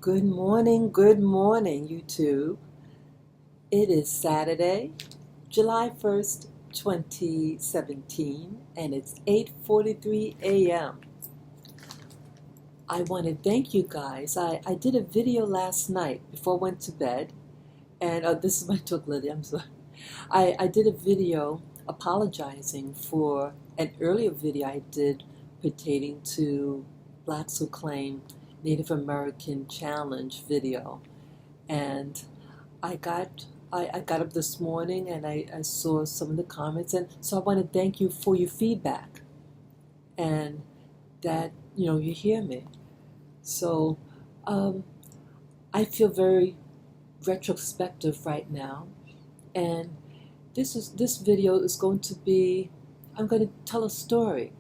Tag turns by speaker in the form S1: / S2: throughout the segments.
S1: Good morning, YouTube. It is Saturday, July 1st, 2017, and it's 8:43 a.m. I want to thank you guys. I did a video last night before I went to bed, and this is my talk, Lily, I'm sorry. I did a video apologizing for an earlier video I did pertaining to Blacks Who Claim Native American Challenge video. And I got I got up this morning and I saw some of the comments, and so I want to thank you for your feedback and that you hear me. So I feel very retrospective right now, and this video is going to be, I'm going to tell a story.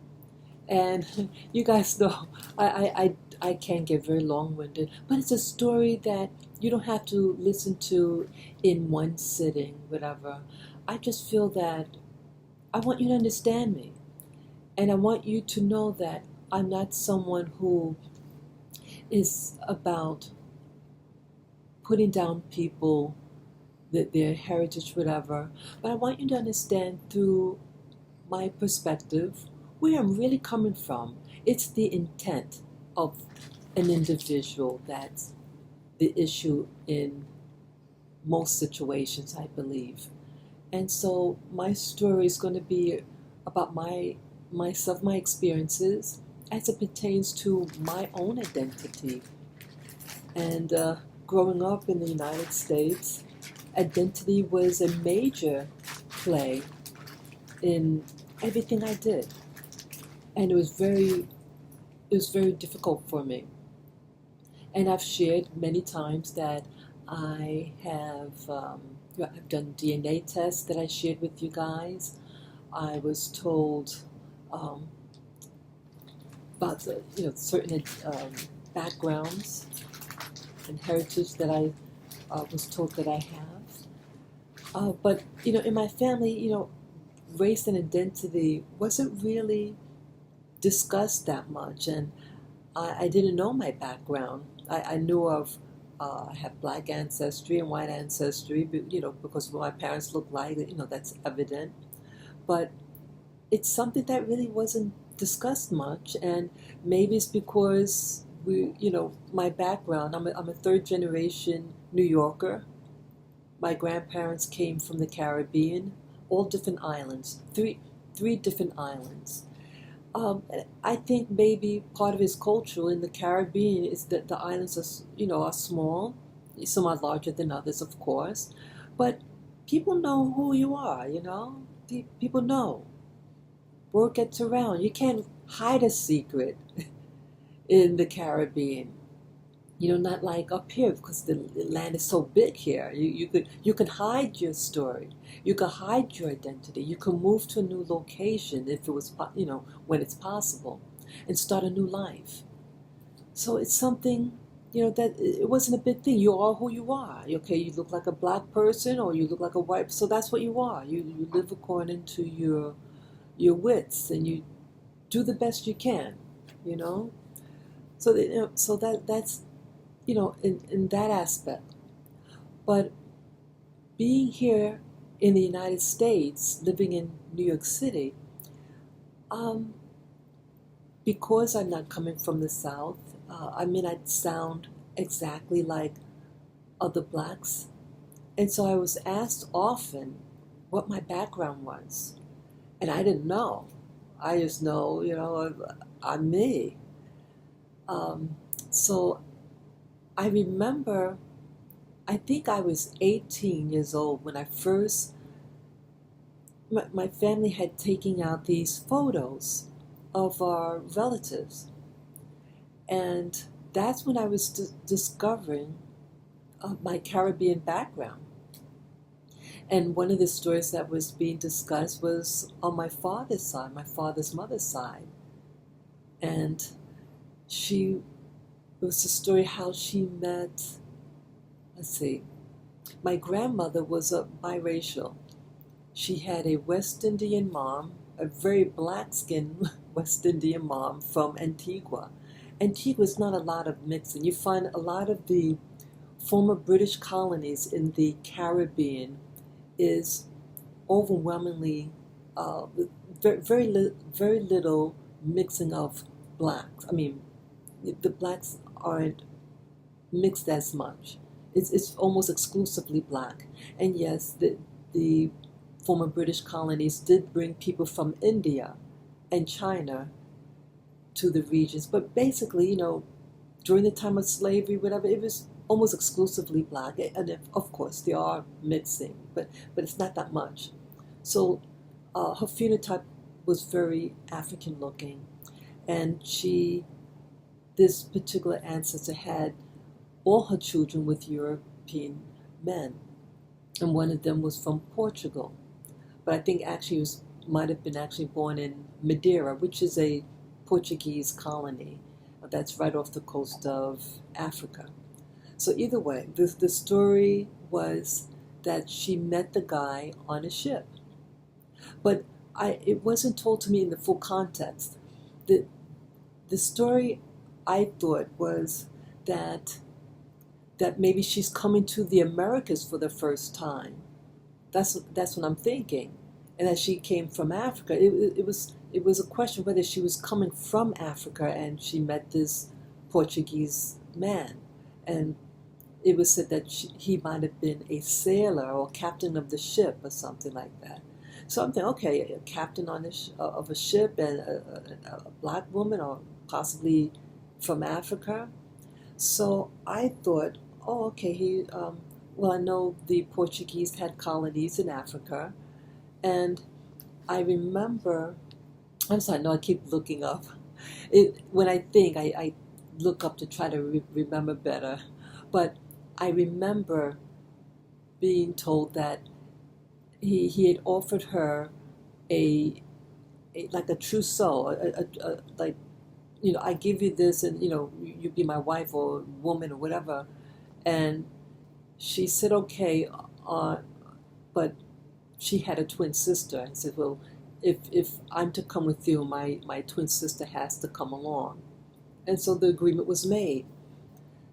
S1: And you guys know I can't get very long-winded, but it's a story that you don't have to listen to in one sitting, whatever. I just feel that I want you to understand me, and I want you to know that I'm not someone who is about putting down people, their heritage, whatever, but I want you to understand through my perspective where I'm really coming from. It's the intent of an individual that's the issue in most situations, I believe. And so my story is going to be about myself, my experiences as it pertains to my own identity. And growing up in the United States, identity was a major play in everything I did, and it was very difficult for me. And I've shared many times that I've done DNA tests that I shared with you guys. I was told about the certain backgrounds and heritage that I was told that I have. But in my family, race and identity wasn't really discussed that much, and I didn't know my background. I knew I have black ancestry and white ancestry, but, because of what my parents look like, that's evident. But it's something that really wasn't discussed much, and maybe it's because my background. I'm a third generation New Yorker. My grandparents came from the Caribbean, all different islands, three different islands. I think maybe part of his culture in the Caribbean is that the islands are small. Some are larger than others, of course, but people know who you are. People know. Word gets around. You can't hide a secret in the Caribbean. Not like up here, because the land is so big here. You can hide your story. You can hide your identity. You can move to a new location if it was, when it's possible, and start a new life. So it's something, that it wasn't a big thing. You are who you are. Okay, you look like a black person or you look like a white, so that's what you are. You live according to your wits, and you do the best you can. You know. So that's in that aspect. But being here in the United States, living in New York City, because I'm not coming from the South, I may not sound exactly like other blacks. And so I was asked often what my background was. And I didn't know. I just know, I'm me. So I remember, I think I was 18 years old when my family had taken out these photos of our relatives. And that's when I was discovering my Caribbean background. And one of the stories that was being discussed was on my father's side, my father's mother's side. And it was the story how she met, let's see, my grandmother was a biracial. She had a West Indian mom, a very black-skinned West Indian mom from Antigua. Antigua is not a lot of mixing. You find a lot of the former British colonies in the Caribbean is overwhelmingly very little mixing of blacks. I mean, the blacks aren't mixed as much. It's almost exclusively black. And yes, the former British colonies did bring people from India and China to the regions, but basically, during the time of slavery, whatever, it was almost exclusively black. And of course, they are mixing, but it's not that much. So her phenotype was very African looking, and this particular ancestor had all her children with European men, and one of them was from Portugal. But I think actually might have been actually born in Madeira, which is a Portuguese colony that's right off the coast of Africa. So either way, the story was that she met the guy on a ship, but it wasn't told to me in the full context. The story I thought was that maybe she's coming to the Americas for the first time. That's what I'm thinking, and that she came from Africa. It was a question whether she was coming from Africa and she met this Portuguese man, and it was said that he might have been a sailor or captain of the ship or something like that. So I'm thinking, okay, a captain of a ship and a black woman, or possibly from Africa. So I thought, oh, okay, well, I know the Portuguese had colonies in Africa, and I remember, I'm sorry, no, I keep looking up. When I think, I look up to try to remember better, but I remember being told that he had offered her like a trousseau, like, I give you this, and you be my wife or woman or whatever. And she said okay, but she had a twin sister, and said, well, if I'm to come with you, my twin sister has to come along. And so the agreement was made.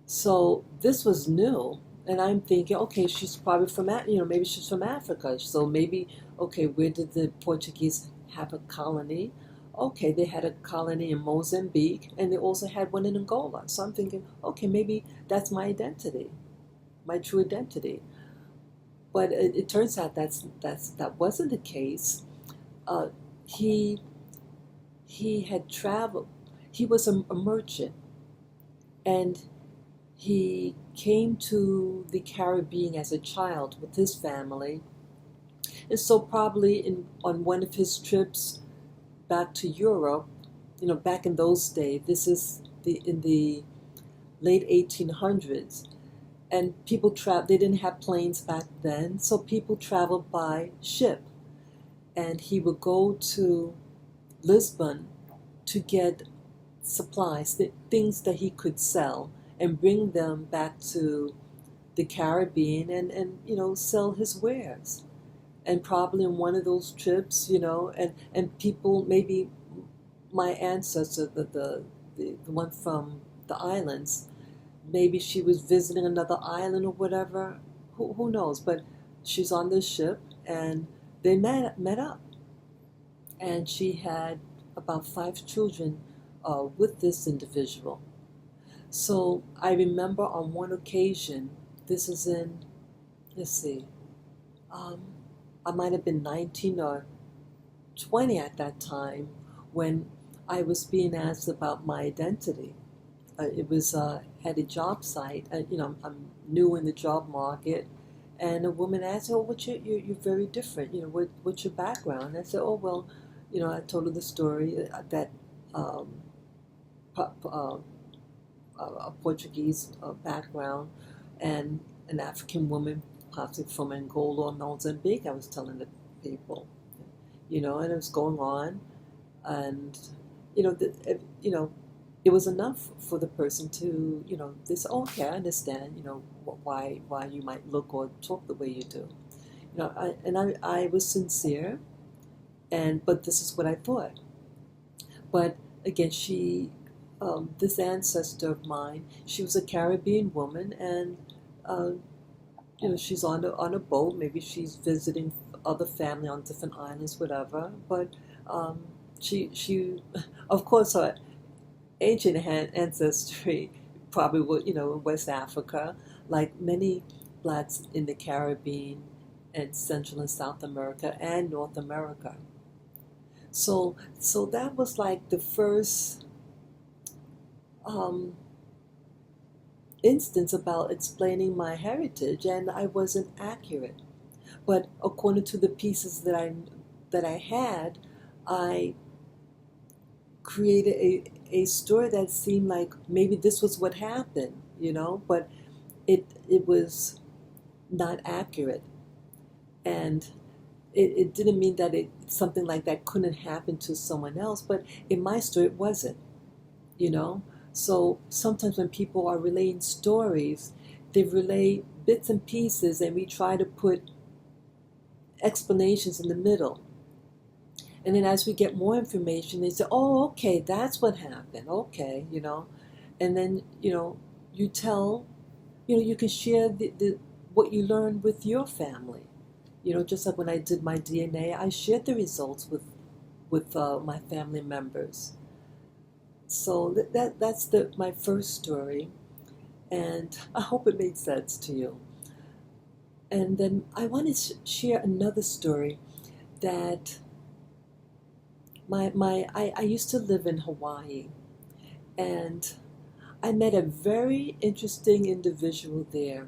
S1: So this was new, and I'm thinking, okay, she's probably from, maybe she's from Africa. So maybe, okay, where did the Portuguese have a colony? Okay, they had a colony in Mozambique, and they also had one in Angola. So I'm thinking, okay, maybe that's my identity, my true identity. But it turns out that wasn't the case. He had traveled. He was a merchant, and he came to the Caribbean as a child with his family, and so probably on one of his trips back to Europe, back in those days, this is in the late 1800s, and people they didn't have planes back then, so people traveled by ship, and he would go to Lisbon to get supplies, things that he could sell, and bring them back to the Caribbean and sell his wares. And probably in one of those trips, and people, maybe my ancestor, the one from the islands, maybe she was visiting another island or whatever, who knows, but she's on this ship, and they met up, and she had about 5 children with this individual. So I remember on one occasion, this is in, let's see, I might have been 19 or 20 at that time, when I was being asked about my identity. It was at a job site. I'm new in the job market, and a woman asked, "Oh, you're very different. What's your background?" And I said, "Oh, well, I told her the story that a Portuguese background, and an African woman, possibly from Angola or Mozambique." I was telling the people, and it was going on, and it was enough for the person to, they said, "Oh, okay, I understand, why you might look or talk the way you do." I was sincere, but this is what I thought. But again, she this ancestor of mine, she was a Caribbean woman, and uh, she's on a boat. Maybe she's visiting other family on different islands, whatever. But um, she, of course, her ancient ancestry probably was, in West Africa, like many blacks in the Caribbean and Central and South America and North America. So that was like the first um, instance about explaining my heritage, and I wasn't accurate. But according to the pieces that I had, I created a story that seemed like maybe this was what happened, but it was not accurate, and it didn't mean that something like that couldn't happen to someone else, but in my story it wasn't, you know. So sometimes when people are relaying stories, they relay bits and pieces, and we try to put explanations in the middle. And then as we get more information, they say, oh, okay, that's what happened. Okay, And then, you tell, you can share the what you learned with your family. Just like when I did my DNA, I shared the results with my family members. So that's my first story, and I hope it made sense to you. And then I want to share another story that I used to live in Hawaii, and I met a very interesting individual there.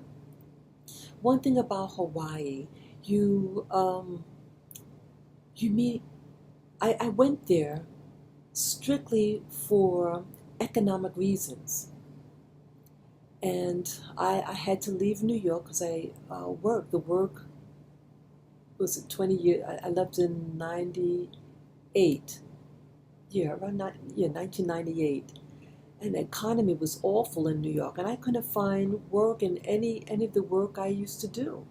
S1: One thing about Hawaii, you meet. I went there strictly for economic reasons, and I had to leave New York because I worked. The work was 20 years. I left in 98. Yeah, 1998. And the economy was awful in New York, and I couldn't find work in any of the work I used to do.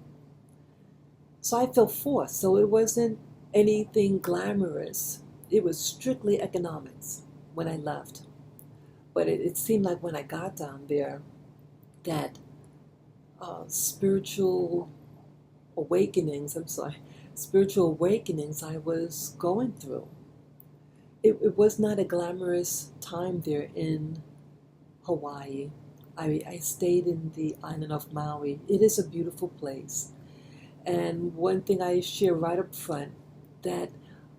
S1: So I felt forced. So it wasn't anything glamorous. It was strictly economics when I left. But it seemed like when I got down there that spiritual spiritual awakenings I was going through. It was not a glamorous time there in Hawaii. I stayed in the island of Maui. It is a beautiful place. And one thing I share right up front, that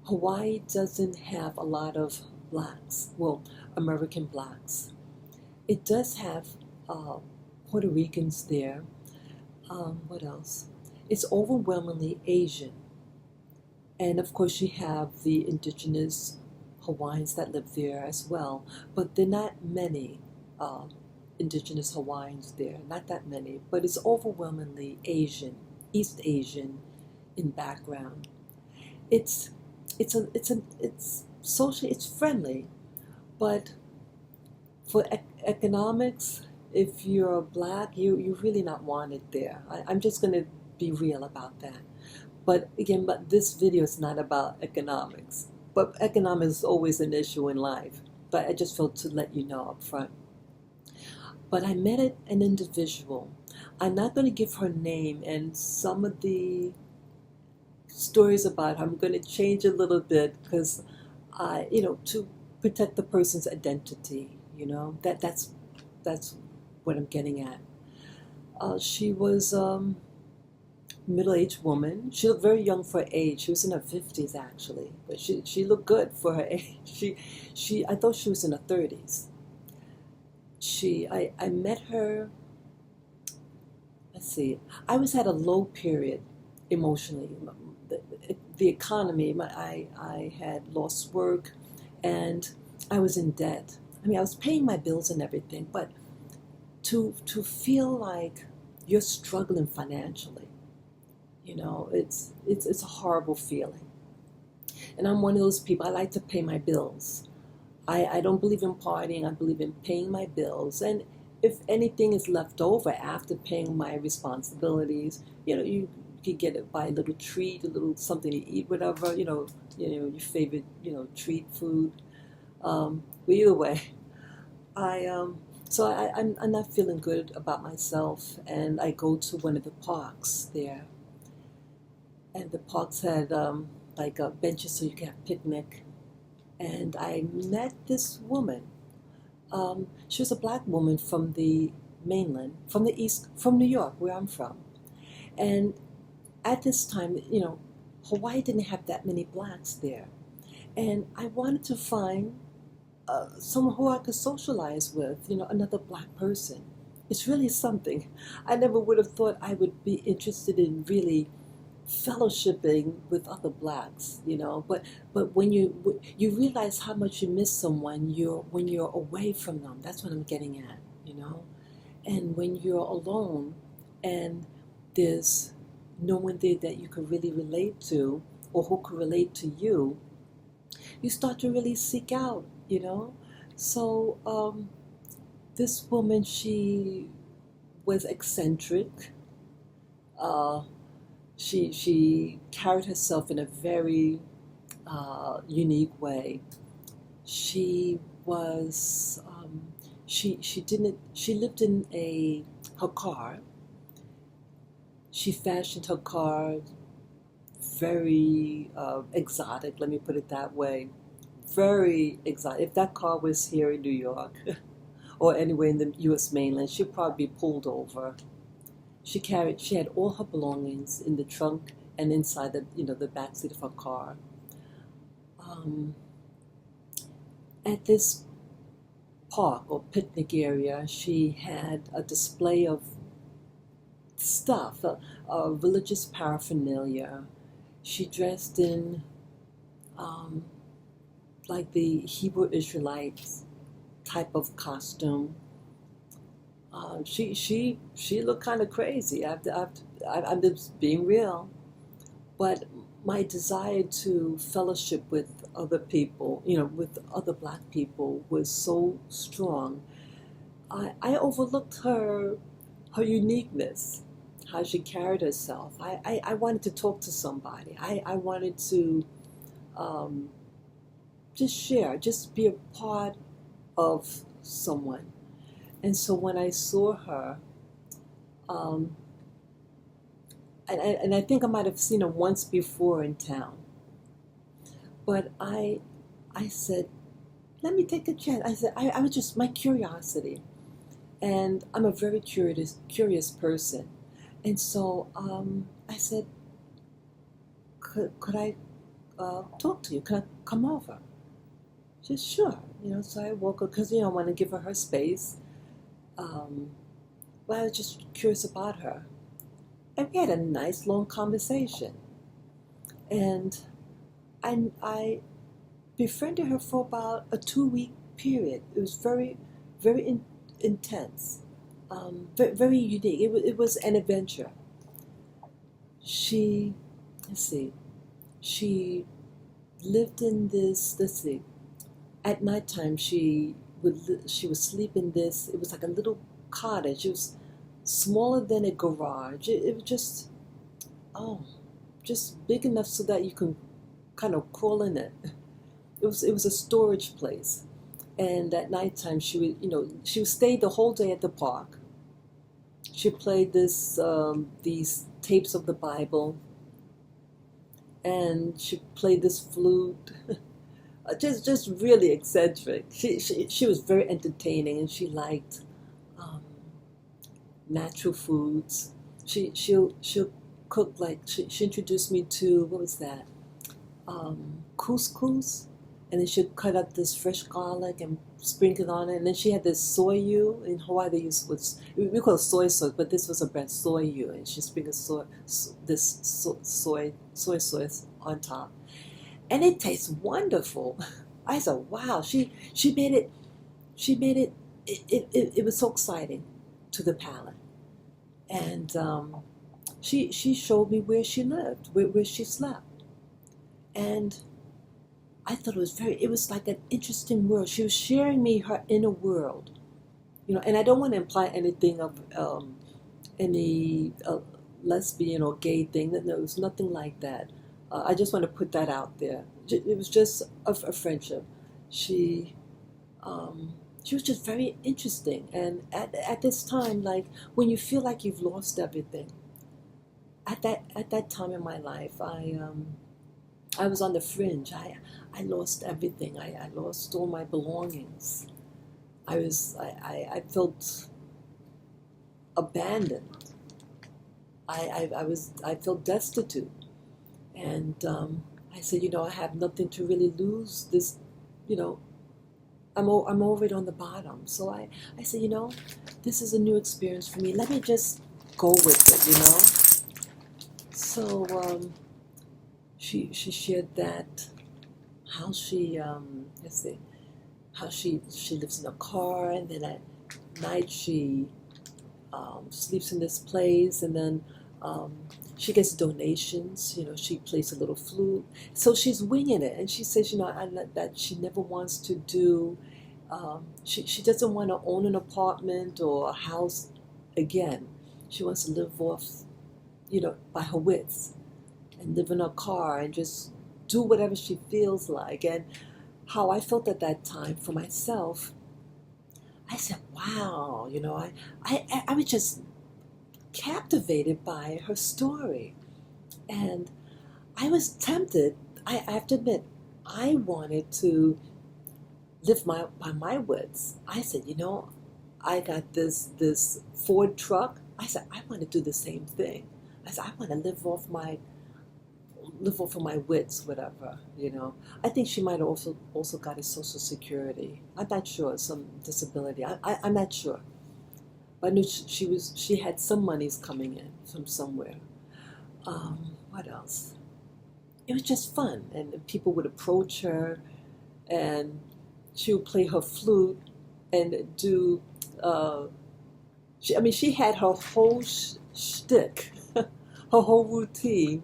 S1: Hawaii doesn't have a lot of blacks, well, American blacks. It does have Puerto Ricans there. What else? It's overwhelmingly Asian. And of course, you have the indigenous Hawaiians that live there as well, but there are not many indigenous Hawaiians there, not that many, but it's overwhelmingly Asian, East Asian in background. It's socially it's friendly, but for economics, if you're black, you're really not wanted there. I'm just going to be real about that. But again, this video is not about economics. But economics is always an issue in life. But I just felt to let you know up front. But I met an individual. I'm not going to give her name, and some of the stories about her, I'm going to change a little bit because to protect the person's identity. That's what I'm getting at. She was middle-aged woman. She looked very young for her age. She was in her 50s actually, but she looked good for her age. I thought she was in her 30s. I met her. Let's see. I was at a low period emotionally. The economy. I had lost work, and I was in debt. I mean, I was paying my bills and everything, but to feel like you're struggling financially, it's a horrible feeling. And I'm one of those people. I like to pay my bills. I don't believe in partying. I believe in paying my bills. And if anything is left over after paying my responsibilities, you could get it by a little treat, a little something to eat, whatever, your favorite, treat food. But either way, I so I'm not feeling good about myself, and I go to one of the parks there, and the parks had like benches so you can have picnic, and I met this woman. She was a black woman from the mainland, from the east, from New York, where I'm from, and at this time, Hawaii didn't have that many blacks there, and I wanted to find someone who I could socialize with, another black person. It's really something. I never would have thought I would be interested in really fellowshipping with other blacks, but when you realize how much you miss someone when you're away from them. That's what I'm getting at. And when you're alone and there's no one there that you could really relate to or who could relate to you, you start to really seek out. So this woman, she was eccentric. Uh, she carried herself in a very unique way. She was she lived in her car. She fashioned her car very exotic. Let me put it that way. Very exotic. If that car was here in New York or anywhere in the U.S. mainland, she'd probably be pulled over. She had all her belongings in the trunk and inside the back seat of her car. Um, at this park or picnic area, she had a display of stuff, religious paraphernalia. She dressed in like the Hebrew Israelites type of costume. She looked kind of crazy. I'm just being real, but my desire to fellowship with other people, with other black people, was so strong. I overlooked her uniqueness, how she carried herself. I wanted to talk to somebody. I wanted to just share, just be a part of someone. And so when I saw her, um, and I think I might have seen her once before in town, but I said, let me take a chance. I said, I was just my curiosity, and I'm a very curious person, and so I said, could I talk to you? Could I come over? She said, sure. So I woke up because I want to give her space. But I was just curious about her. And we had a nice long conversation. And I befriended her for about a 2-week period. It was very, very intense, very, very unique. It was an adventure. She lived in this, at nighttime she would sleep in this. It was like a little cottage. It was smaller than a garage. It was just big enough so that you can kind of crawl in it. It was a storage place. And at nighttime she would stay the whole day at the park. She played these tapes of the Bible, and she played this flute. Just really eccentric. She was very entertaining, and she liked natural foods. She'll cook, like she introduced me to, what was that, couscous, and then she'd cut up this fresh garlic and sprinkle it on it. And then she had this soyu. In Hawaii they use we call it soy sauce, but this was a brand, soyu, and she sprinkled soy sauce on top, and it tastes wonderful. I said, wow, she made it. It was so exciting to the palate. And she showed me where she lived, where she slept. And I thought it was like an interesting world. She was sharing me her inner world, and I don't want to imply anything of any lesbian or gay thing. No, it was nothing like that. I just want to put that out there. It was just a friendship. She she was just very interesting. And at this time, like when you feel like you've lost everything, at that time in my life, I was on the fringe. I lost everything. I lost all my belongings. I felt abandoned. I felt destitute, and I said, I have nothing to really lose. This, you know, I'm already on the bottom. So I said, this is a new experience for me. Let me just go with it. So she shared that how she let's see how she lives in a car, and then at night she sleeps in this place, and then she gets donations. She plays a little flute, so she's winging it. And she says, that she never wants to do. She doesn't want to own an apartment or a house again. She wants to live off, by her wits, and live in a car and just do whatever she feels like. And how I felt at that time for myself, I said, wow, I was just captivated by her story. And I was tempted. I have to admit, I wanted to live by my wits. I said, I got this Ford truck. I said, I want to do the same thing. I said, I want to live off of my wits, whatever. I think she might have also got a Social Security. I'm not sure, some disability. I'm not sure. But I knew she had some monies coming in from somewhere. What else? It was just fun, and people would approach her, and she would play her flute and do. She had her whole shtick, her whole routine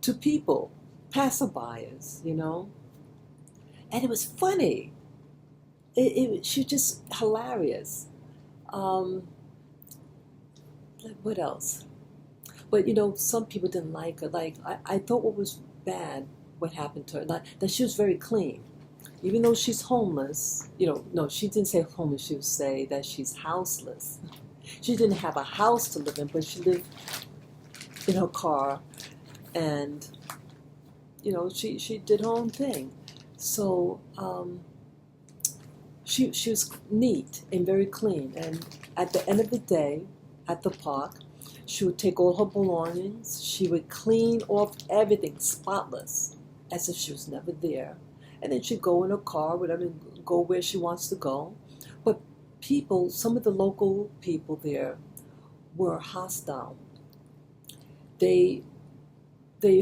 S1: to people, passerbyers, and it was funny. She was just hilarious. What else? But some people didn't like her. Like I thought what was bad, what happened to her, that she was very clean. Even though she's homeless, no, she didn't say homeless, she would say that she's houseless. She didn't have a house to live in, but she lived in her car, and, she did her own thing. So she was neat and very clean, and at the end of the day, at the park, she would take all her belongings, she would clean off everything, spotless, as if she was never there. And then she'd go in her car, whatever, go where she wants to go. But some of the local people there were hostile. They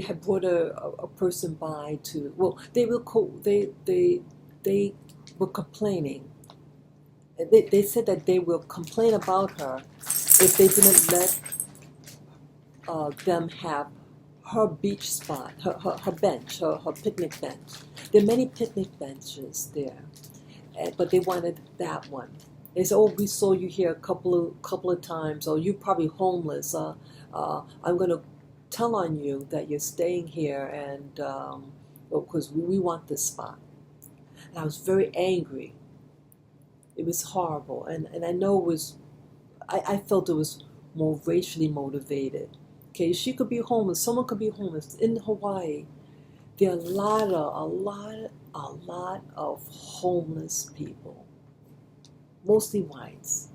S1: had brought a person by they were complaining. They said that they will complain about her if they didn't let them have her beach spot, her bench, her picnic bench. There are many picnic benches there, but they wanted that one. They said, "Oh, we saw you here a couple of times. Or you're probably homeless. I'm going to tell on you that you're staying here, and because we want this spot." And I was very angry. It was horrible, and I know it was. I felt it was more racially motivated. Okay, she could be homeless. Someone could be homeless in Hawaii. There are a lot of homeless people, mostly whites.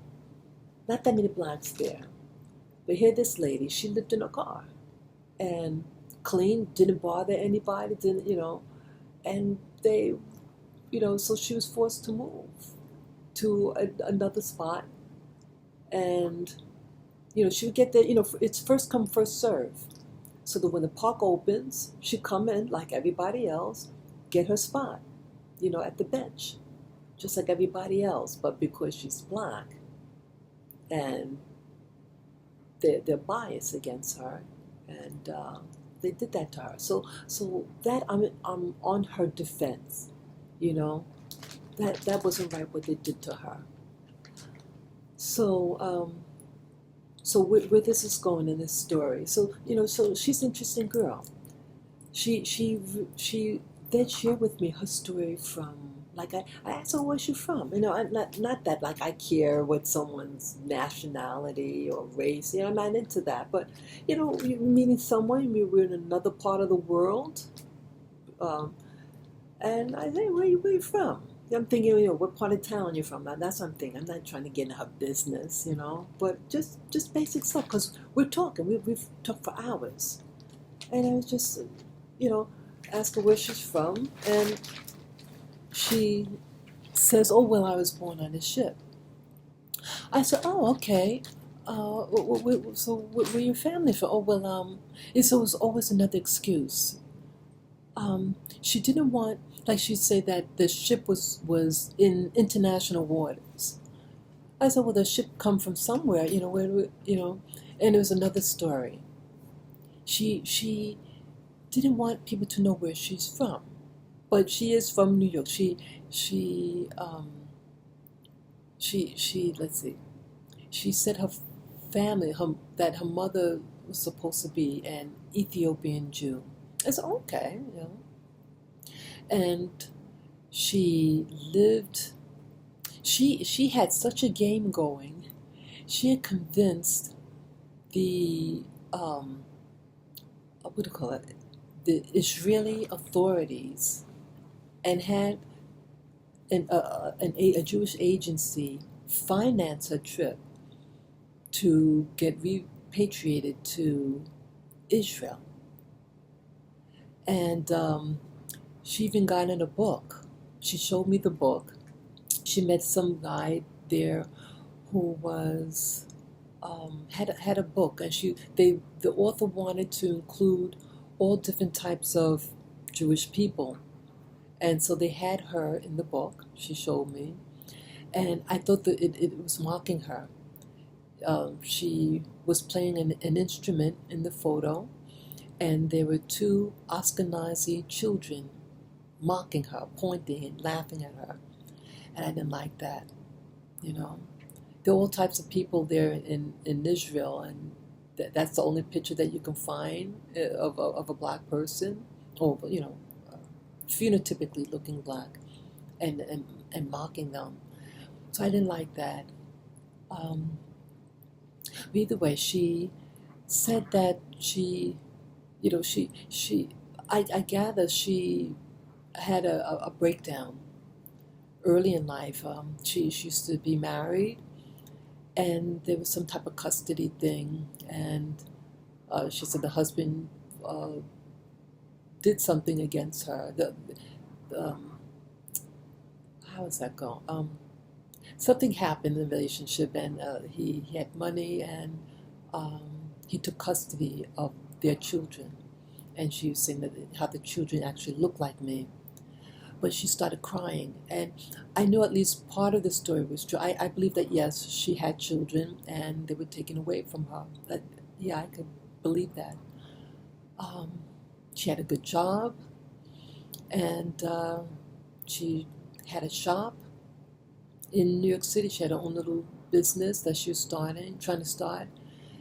S1: Not that many blacks there. But here, this lady, she lived in a car, and clean, didn't bother anybody, and they, so she was forced to move to another spot, and she would get there, it's first come, first serve. So that when the park opens, she'd come in like everybody else, get her spot, at the bench, just like everybody else. But because she's black, and they're biased against her, and they did that to her. So that I'm on her defense, that wasn't right what they did to her. So where this is going in this story. So she's an interesting girl. She did share with me her story from Like I asked her, where's she from? You know, not that like I care what someone's nationality or race. You know, I'm not into that. But you know, you're meeting someone, we're in another part of the world, um, and I say, where you from? I'm thinking, you know, what part of town you're from. Now, that's what I'm thinking. I'm not trying to get in her business, you know, but just basic stuff because we're talking. We've talked for hours, and I was just, you know, ask her where she's from, and she says, "Oh well, I was born on a ship." I said, "Oh, okay. So where your family from?" Oh well, it was always another excuse. She didn't want, like she'd say that the ship was in international waters. I said, "Well, the ship come from somewhere, you know, where do we, you know?" And it was another story. She didn't want people to know where she's from, but she is from New York. She she let's see. She said her family, that her mother was supposed to be an Ethiopian Jew. I said, okay, you know. And she lived, she had such a game going. She had convinced the, what do you call it, the Israeli authorities and had a Jewish agency finance her trip to get repatriated to Israel. And she even got in a book. She showed me the book. She met some guy there who was had a book, and the author wanted to include all different types of Jewish people, and so they had her in the book. She showed me, and I thought that it was mocking her. She was playing an instrument in the photo, and there were two Ashkenazi children mocking her, pointing and laughing at her. And I didn't like that, you know. There are all types of people there in Israel, and that's the only picture that you can find of a black person, or, you know, phenotypically looking black, and mocking them. So I didn't like that. Um, Either way, she said that you know, I gather she had a breakdown early in life. She used to be married, and there was some type of custody thing, and she said the husband did something against her. Um, how does that go? Something happened in the relationship, and he had money, and he took custody of their children. And she was saying that how the children actually looked like me. But she started crying, and I know at least part of the story was true. I believe that yes, she had children, and they were taken away from her. That, yeah, I could believe that. Um, she had a good job, and she had a shop in New York City. She had her own little business that she was trying to start,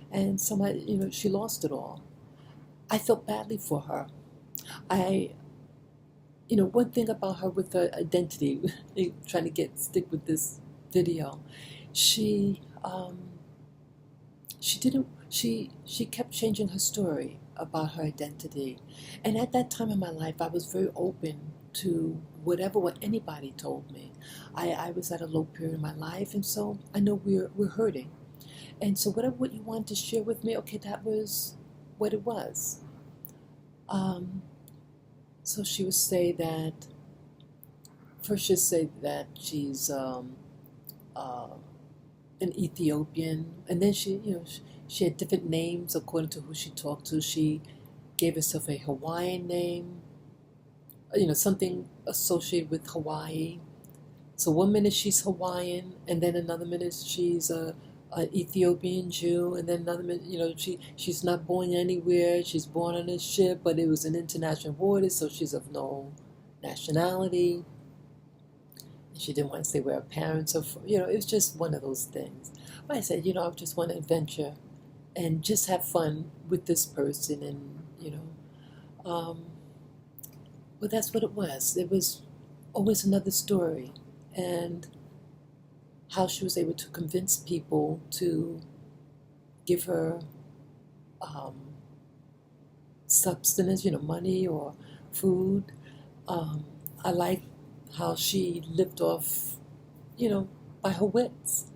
S1: and somebody, you know, she lost it all. I felt badly for her. I, you know, one thing about her with her identity, trying to stick with this video, she she didn't she kept changing her story about her identity, and at that time in my life, I was very open to what anybody told me. I was at a low period in my life, and so I know we're hurting, and so what you wanted to share with me, okay, that was what it was. Um, so she would say that first she'd say that she's uh, an Ethiopian, and then she had different names according to who she talked to. She gave herself a Hawaiian name, you know, something associated with Hawaii. So one minute she's Hawaiian, and then another minute she's an Ethiopian Jew, and then another minute, you know, she's not born anywhere. She's born on a ship, but it was in international waters, so she's of no nationality. She didn't want to say where her parents are from. You know, it was just one of those things. But I said, you know, I just want to adventure and just have fun with this person, and, you know, well, that's what it was. It was always another story, and how she was able to convince people to give her um, substance, money or food. Um, I like how she lived off, you know, by her wits.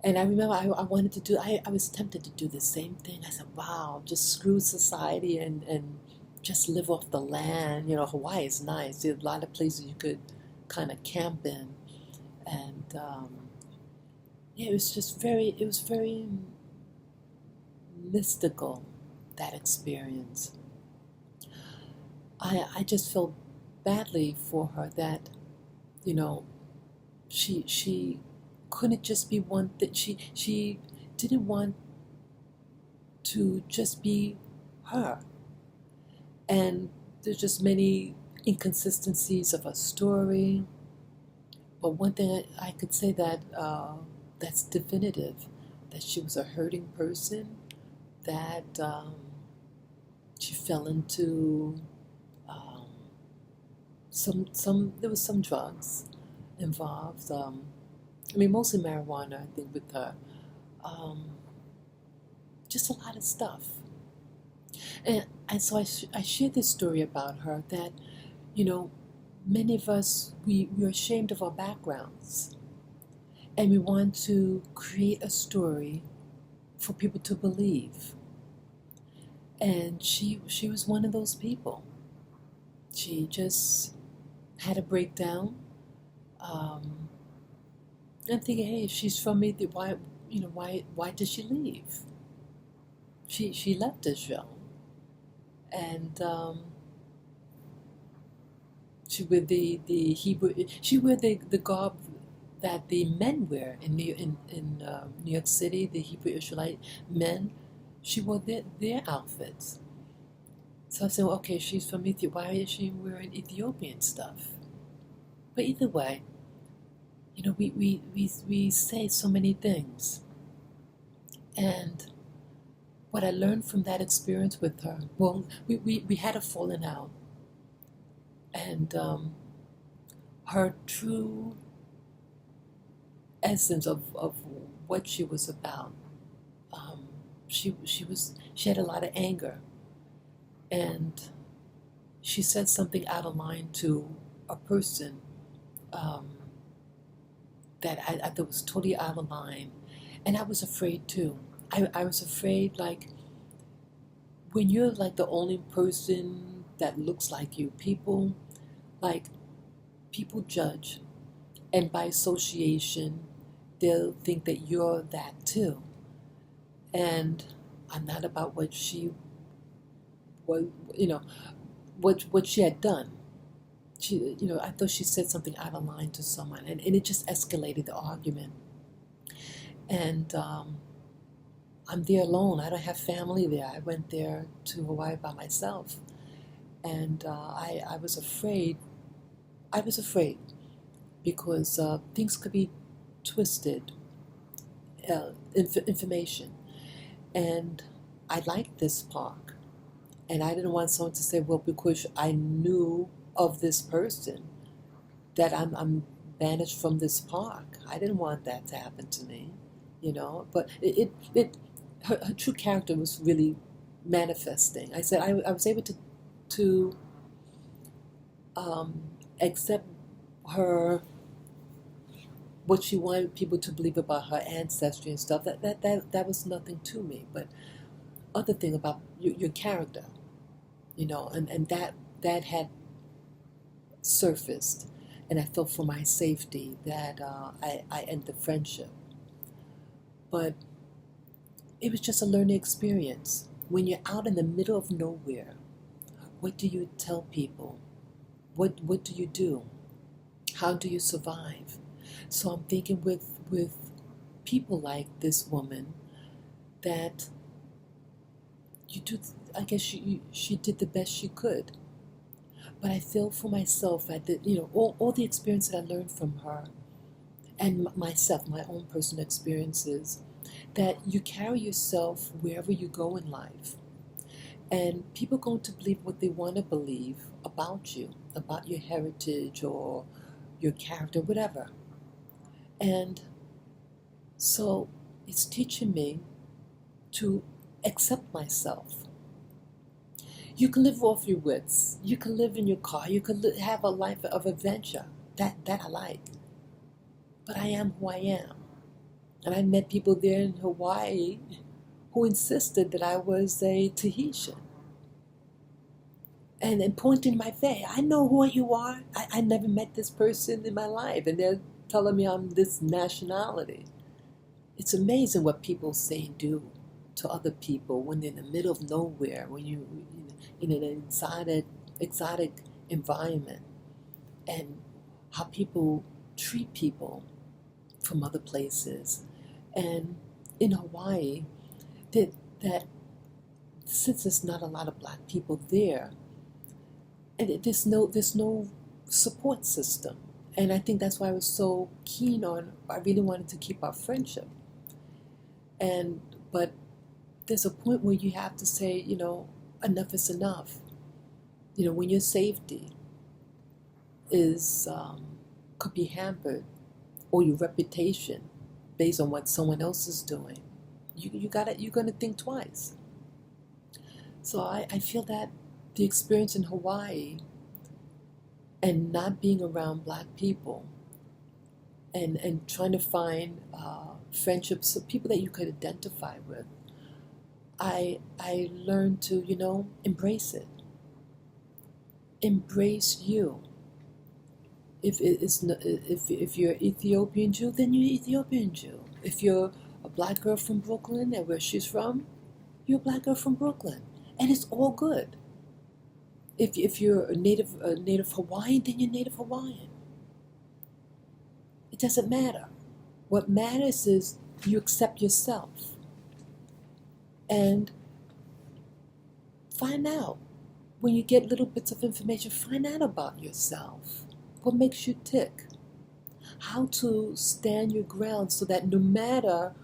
S1: And I remember I wanted to do, I was tempted to do the same thing. I said, wow, just screw society and just live off the land. Hawaii is nice. There's a lot of places you could kind of camp in. And yeah, it was very mystical, that experience. I just felt badly for her that, you know, she couldn't just be one thing. She didn't want to just be her. And there's just many inconsistencies of her story. But one thing I could say that's definitive, that she was a hurting person, that she fell into there was some drugs involved. Mostly marijuana, I think, with her. Um, just a lot of stuff. And so I shared this story about her that, many of us, we're ashamed of our backgrounds. And we want to create a story for people to believe. And she was one of those people. She just had a breakdown. I'm thinking, hey, if she's from me, why did she leave? She left Israel, and she wore the Hebrew. She wore the garb that the men wear in New York City. The Hebrew Israelite men, she wore their outfits. So I said, well, okay, she's from Ethiopia. Why is she wearing Ethiopian stuff? But either way, we say so many things. And what I learned from that experience with her, well, we had a falling out. And her true essence of what she was about, she had a lot of anger. And she said something out of line to a person that I thought was totally out of line. And I was afraid too. I was afraid, like, when you're like the only person that looks like you, people judge. And by association, they'll think that you're that too. And I'm not about what she was, what she had done. I thought she said something out of line to someone, and it just escalated the argument. And I'm there alone. I don't have family there. I went there to Hawaii by myself, and I was afraid. I was afraid because things could be twisted, information, and I liked this park, and I didn't want someone to say, well, because I knew of this person, that I'm banished from this park. I didn't want that to happen to me, But her true character was really manifesting. I said I was able to accept her, what she wanted people to believe about her ancestry and stuff. That was nothing to me. But other thing about your character, and that had surfaced, and I felt for my safety that I ended the friendship. But it was just a learning experience. When you're out in the middle of nowhere, what do you tell people? What do you do? How do you survive? So I'm thinking with people like this woman, that you do. I guess she did the best she could. But I feel for myself that all the experience that I learned from her, and myself, my own personal experiences, that you carry yourself wherever you go in life. And people are going to believe what they want to believe about you, about your heritage or your character, whatever. And so it's teaching me to accept myself. You can live off your wits. You can live in your car. You can have a life of adventure. That I like. But I am who I am. And I met people there in Hawaii who insisted that I was a Tahitian. And pointing my face, I know who you are. I never met this person in my life. And they're telling me I'm this nationality. It's amazing what people say and do to other people when they're in the middle of nowhere, when you're in an exotic environment, and how people treat people from other places. And in Hawaii, that since there's not a lot of black people there, and there's no support system. And I think that's why I was so keen on, I really wanted to keep our friendship. But there's a point where you have to say, enough is enough. When your safety is could be hampered, or your reputation based on what someone else is doing, you're gonna think twice. So I feel that the experience in Hawaii and not being around black people and trying to find friendships of people that you could identify with, I learned to, embrace it. Embrace you. If you're Ethiopian Jew, then you're Ethiopian Jew. If you're a black girl from Brooklyn and where she's from, you're a black girl from Brooklyn. And it's all good. If you're a native Hawaiian, then you're native Hawaiian. It doesn't matter. What matters is you accept yourself. And find out. When you get little bits of information, find out about yourself. What makes you tick? How to stand your ground so that no matter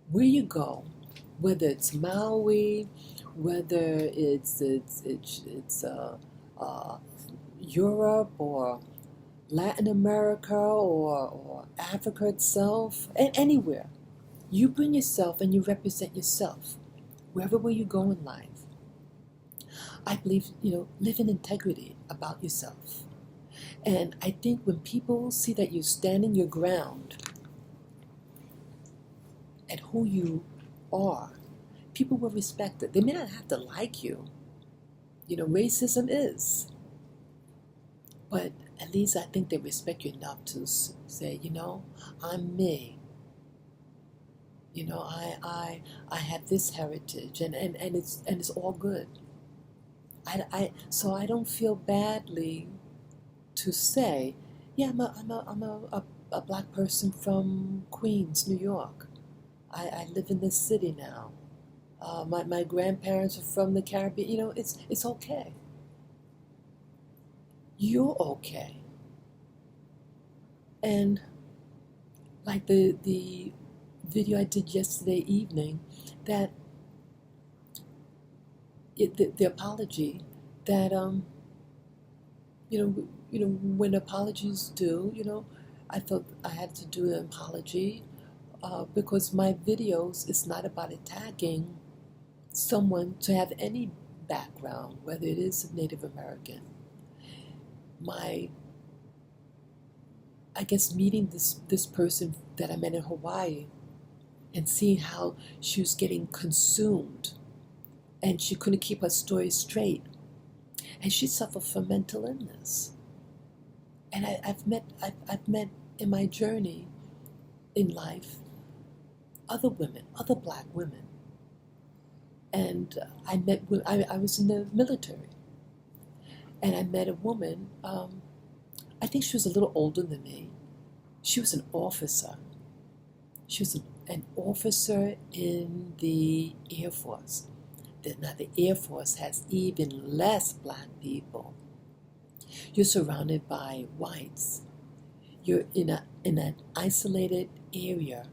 S1: where you go, whether it's Maui, whether it's Europe or Latin America or Africa itself, and anywhere, you bring yourself and you represent yourself wherever you go in life. I believe, live in integrity about yourself. And I think when people see that you stand in your ground at who you are, people will respect it. They may not have to like you. Racism is. But at least I think they respect you enough to say, I'm me. I have this heritage, and it's all good. So I don't feel badly to say, yeah, I'm a black person from Queens, New York. I live in this city now. My grandparents are from the Caribbean. It's okay. You're okay. And like the video I did yesterday evening, that the apology that when apologies due, I felt I had to do an apology because my videos is not about attacking someone to have any background, whether it is Native American. I guess meeting this person that I met in Hawaii and seeing how she was getting consumed and she couldn't keep her story straight. And she suffered from mental illness. And I've met in my journey in life other women, other black women. And I was in the military. And I met a woman, I think she was a little older than me. She was an officer. She was an officer in the Air Force. Now the Air Force has even less black people. You're surrounded by whites. You're in an isolated area,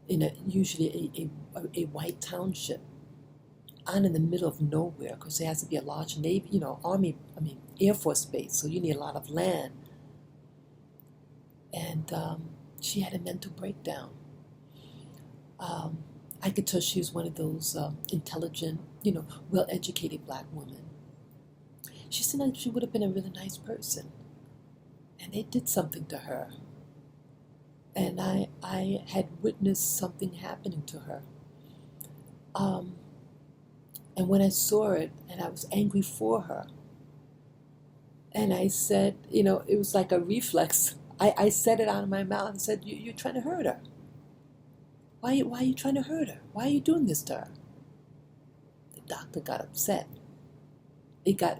S1: in usually a white township. out in the middle of nowhere because there has to be a large Navy, Army, Air Force base, so you need a lot of land. And she had a mental breakdown. I could tell she was one of those intelligent, well-educated black women. She said that she would have been a really nice person. And they did something to her. And I had witnessed something happening to her. And when I saw it, and I was angry for her, and I said, it was like a reflex. I said it out of my mouth and said, you're trying to hurt her. Why are you trying to hurt her? Why are you doing this to her? The doctor got upset. I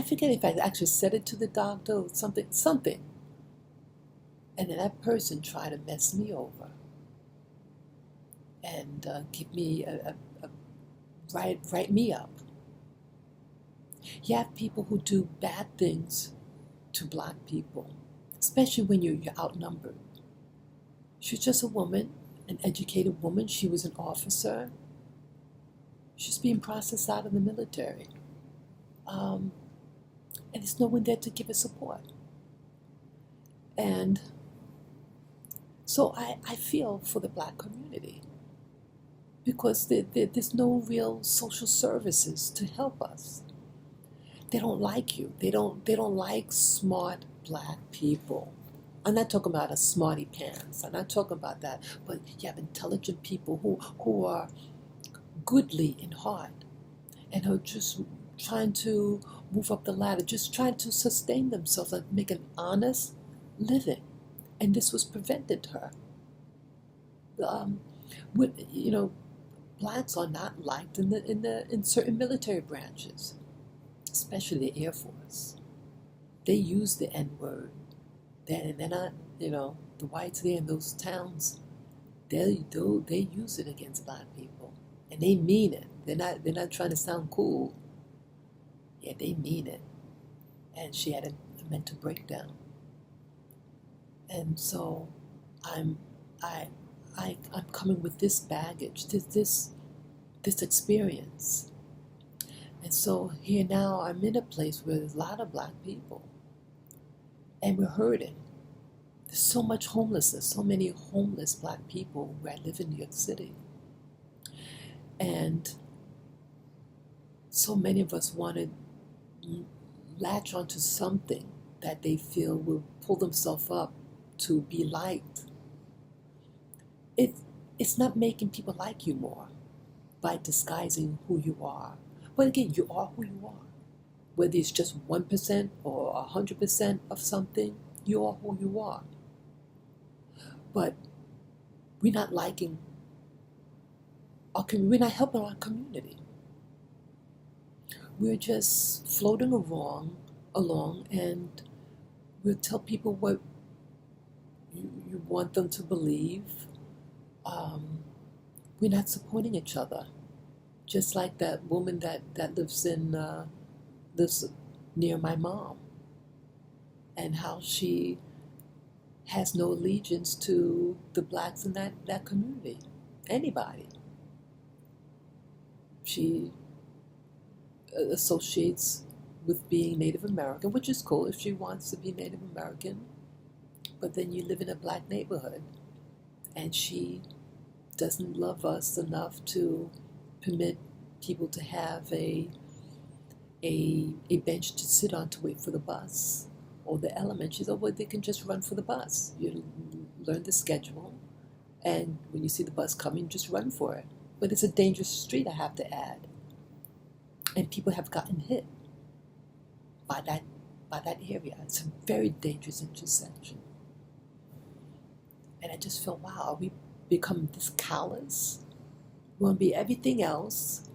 S1: forget if I actually said it to the doctor or something. And then that person tried to mess me over and give me write me up. You have people who do bad things to black people, especially when you're outnumbered. She's just a woman, an educated woman. She was an officer. She's being processed out of the military. And there's no one there to give her support. And so I feel for the black community because there's no real social services to help us. They don't like you. They don't like smart black people. I'm not talking about a smarty pants. I'm not talking about that. But you have intelligent people who are goodly in heart and are just trying to move up the ladder, just trying to sustain themselves and make an honest living. And this was prevented her. Blacks are not liked in certain military branches, especially the Air Force. They use the N-word. They're not, the whites there in those towns, they use it against black people. And they mean it. They're not trying to sound cool. Yeah, they mean it. And she had a mental breakdown. And so I'm coming with this baggage, this experience. And so here now I'm in a place where there's a lot of black people. And we're hurting. There's so much homelessness, so many homeless black people where I live in New York City. And so many of us want to latch onto something that they feel will pull themselves up to be liked. It's not making people like you more by disguising who you are. But again, you are who you are. Whether it's just 1% or 100% of something, you are who you are. But we're not liking we're not helping our community. We're just floating along, and we'll tell people what you want them to believe. We're not supporting each other. Just like that woman that lives near my mom, and how she has no allegiance to the blacks in that community, anybody. She associates with being Native American, which is cool if she wants to be Native American, but then you live in a black neighborhood, and she doesn't love us enough to permit people to have a bench to sit on to wait for the bus or the element. She said, well, they can just run for the bus. You learn the schedule, and when you see the bus coming, just run for it. But it's a dangerous street, I have to add. And people have gotten hit by that area. It's a very dangerous intersection. And I just felt, wow, are we become this callous? We want to be everything else,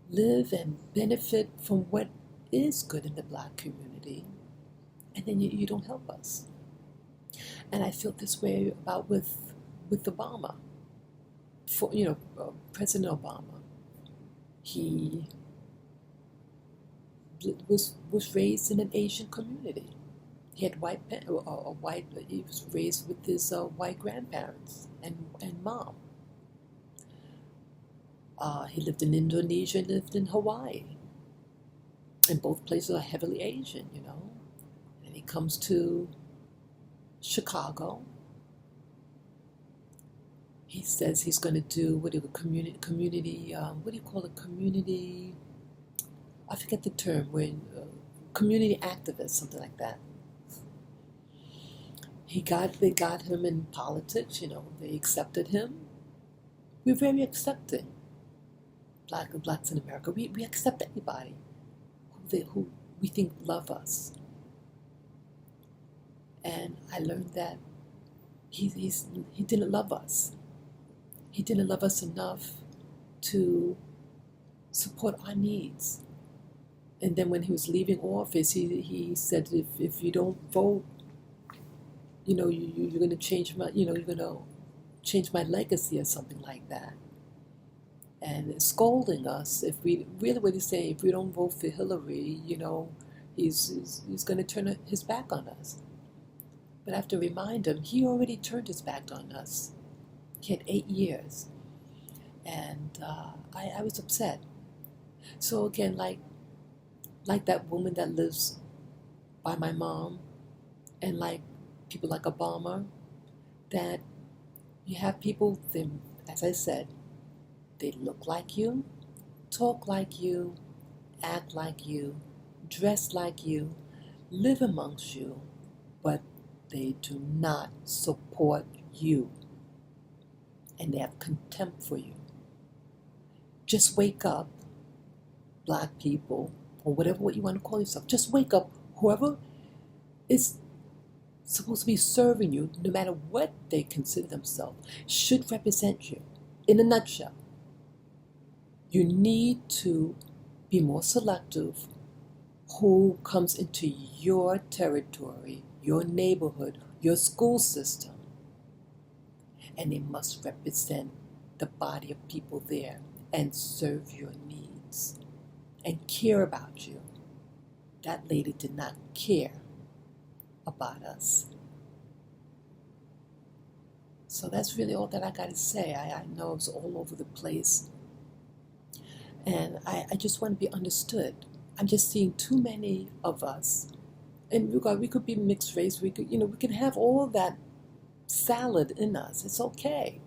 S1: live and benefit from what is good in the black community, and then you don't help us. And I feel this way about with Obama. President Obama, he was raised in an Asian community. He had white. He was raised with his white grandparents and mom. He lived in Indonesia and lived in Hawaii. And both places are heavily Asian, you know. And he comes to Chicago. He says he's going to do what do you community what do you call it, community, I forget the term, when community activist, something like that. They got him in politics, you know. They accepted him. We're very accepting. Blacks in America. We accept anybody who we think love us. And I learned that he didn't love us. He didn't love us enough to support our needs. And then when he was leaving office, he said, if you don't vote, you know, you're going to change my, you know, you're going to change my legacy or something like that. And scolding us if we really what he's saying, if we don't vote for Hillary, you know, he's going to turn his back on us. But I have to remind him, he already turned his back on us. He had 8 years. And I was upset. So again, like that woman that lives by my mom, and like people like Obama, that you have people, then, as I said, they look like you, talk like you, act like you, dress like you, live amongst you, but they do not support you. And they have contempt for you. Just wake up, black people, or whatever what you want to call yourself. Just wake up. Whoever is supposed to be serving you, no matter what they consider themselves, should represent you. In a nutshell, you need to be more selective who comes into your territory, your neighborhood, your school system. And they must represent the body of people there and serve your needs and care about you. That lady did not care about us. So that's really all that I got to say. I know it's all over the place. And I just want to be understood. I'm just seeing too many of us. And we could be mixed race. We could have all that salad in us. It's okay.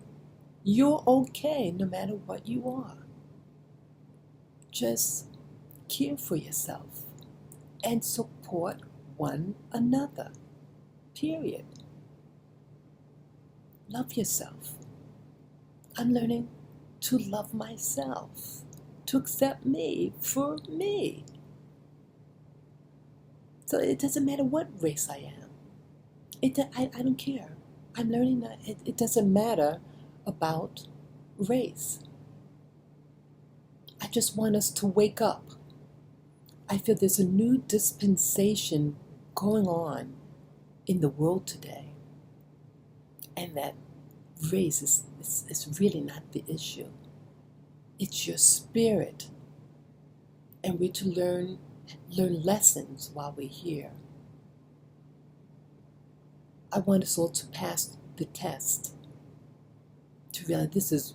S1: You're okay no matter what you are. Just care for yourself and support one another. Period. Love yourself. I'm learning to love myself, to accept me for me. So it doesn't matter what race I am. I don't care. I'm learning that it doesn't matter about race. I just want us to wake up. I feel there's a new dispensation going on in the world today. And that race is really not the issue. It's your spirit. And we're to learn lessons while we're here. I want us all to pass the test, to realize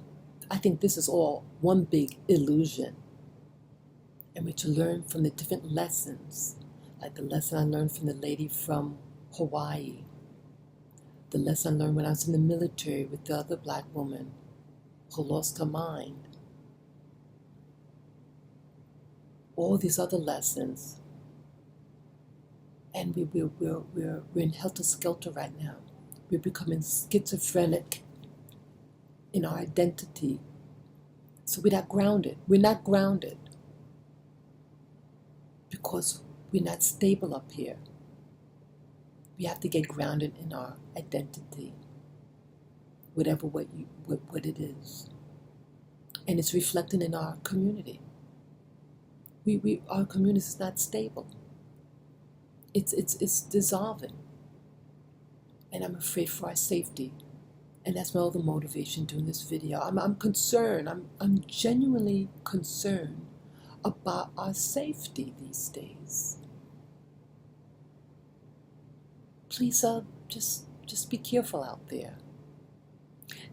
S1: I think this is all one big illusion. And we're to learn from the different lessons, like the lesson I learned from the lady from Hawaii, the lesson I learned when I was in the military with the other black woman who lost her mind. All these other lessons. And we're in helter-skelter right now. We're becoming schizophrenic in our identity. So we're not grounded. We're not grounded because we're not stable up here. We have to get grounded in our identity, whatever what it is. And it's reflected in our community. Our community is not stable. It's dissolving. And I'm afraid for our safety. And that's my other motivation doing this video. I'm concerned. I'm genuinely concerned about our safety these days. please just be careful out there.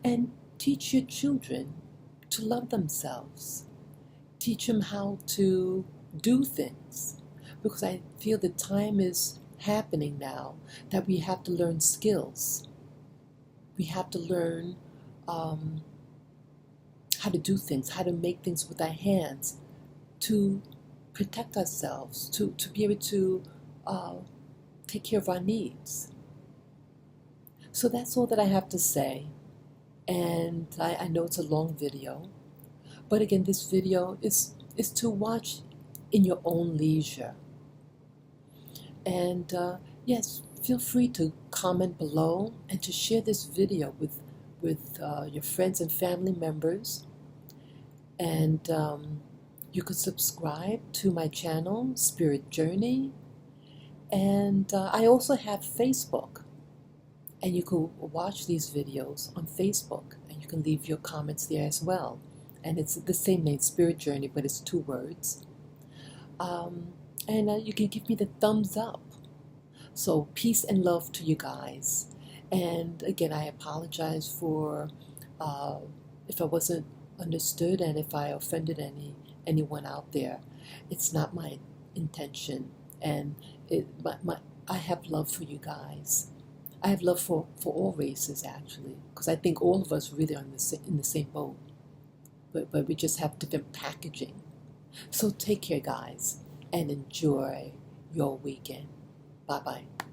S1: And teach your children to love themselves. Teach them how to do things. Because I feel the time is happening now that we have to learn skills. We have to learn how to do things, how to make things with our hands, to protect ourselves, to be able to take care of our needs. So that's all that I have to say. And I know it's a long video, but again, this video is to watch in your own leisure. And yes, feel free to comment below and to share this video with your friends and family members. And you could subscribe to my channel, Spirit Journey. And I also have Facebook. And you can watch these videos on Facebook. And you can leave your comments there as well. And it's the same name, Spirit Journey, but it's 2 words. And you can give me the thumbs up. So peace and love to you guys. And again, I apologize for if I wasn't understood and if I offended anyone out there. It's not my intention. And I have love for you guys. I have love for all races, actually, because I think all of us really are in the same boat. But we just have different packaging. So take care, guys, and enjoy your weekend. Bye-bye.